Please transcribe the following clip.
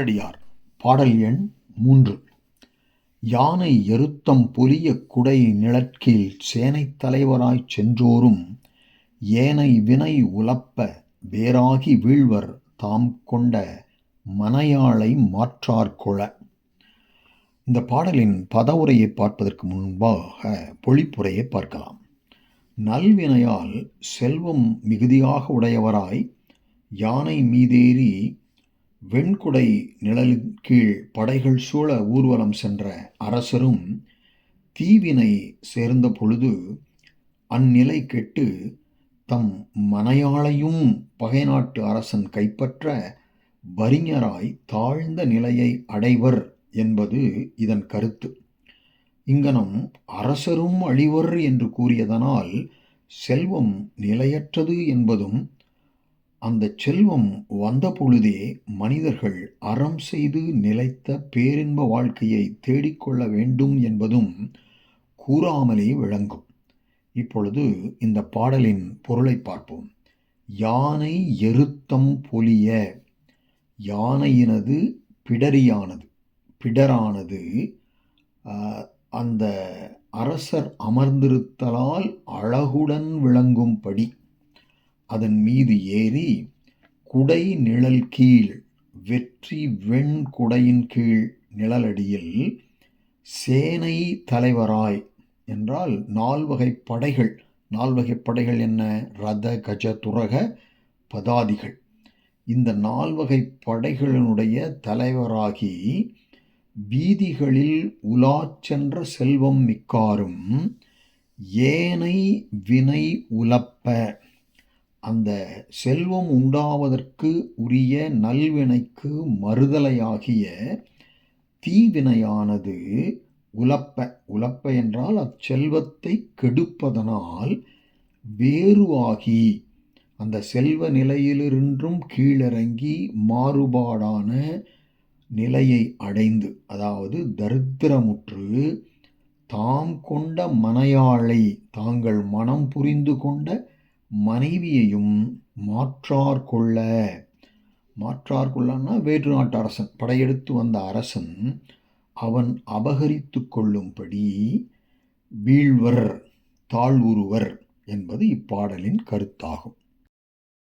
அடியார் பாடல் எண் 3. யானை எருத்தம் பொலியக் குடை நிழற்கீழ் சேனைத் தலைவராய்ச் சென்றோரும் ஏனை வினை உலப்ப வேறாகி வீழ்வர் தாம் கொண்ட மனையாளை மாற்றார்கொள. இந்த பாடலின் பதவுரையை பார்ப்பதற்கு முன்பாக பொழிப்புரையை பார்க்கலாம். நல்வினையால் செல்வம் மிகுதியாக உடையவராய் யானை மீதேறி வெண்குடை நிழலின் கீழ் படைகள் சூழ ஊர்வலம் சென்ற அரசரும் தீவினை சேர்ந்த பொழுது அந்நிலை கெட்டு தம் மனையாளையும் பகை நாட்டு அரசன் கைப்பற்ற வறிஞராய் தாழ்ந்த நிலையை அடைவர் என்பது இதன் கருத்து. இங்கனம் அரசரும் அழிவர் என்று கூறியதனால் செல்வம் நிலையற்றது என்பதும் அந்த செல்வம் வந்த பொழுதே மனிதர்கள் அறம் செய்து நிலைத்த பேரின்ப வாழ்க்கையை தேடிக்கொள்ள வேண்டும் என்பதும் கூறாமலே விளங்கும். இப்பொழுது இந்த பாடலின் பொருளை பார்ப்போம். யானை எருத்தம் பொலிய, யானையினது பிடரானது அந்த அரசர் அமர்ந்திருத்தலால் அழகுடன் விளங்கும்படி அதன் மீது ஏறி குடை நிழல் கீழ், வெற்றி வெண் குடையின் கீழ் நிழலடியில் சேனை தலைவராய் என்றால் 4 வகை படைகள். 4 வகை படைகள் என்ன? ரத கஜ துரக பதாதிகள். இந்த 4 வகை படைகளினுடைய தலைவராகி வீதிகளில் உலாச் சென்ற செல்வம் மிக்காரும் ஏனை வினை உலப்ப, அந்த செல்வம் உண்டாவதற்கு உரிய நல்வினைக்கு மறுதலையாகிய தீவினையானது உலப்ப என்றால் அச்செல்வத்தை கெடுப்பதனால் வேறுவாகி அந்த செல்வ நிலையிலிருந்தும் கீழிறங்கி மாறுபாடான நிலையை அடைந்து, அதாவது தரித்திரமுற்று தாம் கொண்ட மனையாளை, தாங்கள் மனம் புரிந்து கொண்ட மனைவியையும் மாற்றார்கொள்ளன்னா வேற்று நாட்டு அரசன், படையெடுத்து வந்த அரசன் அவன் அபகரித்து கொள்ளும்படி வீழ்வர், தாழ்வுறுவர் என்பது இப்பாடலின் கருத்தாகும்.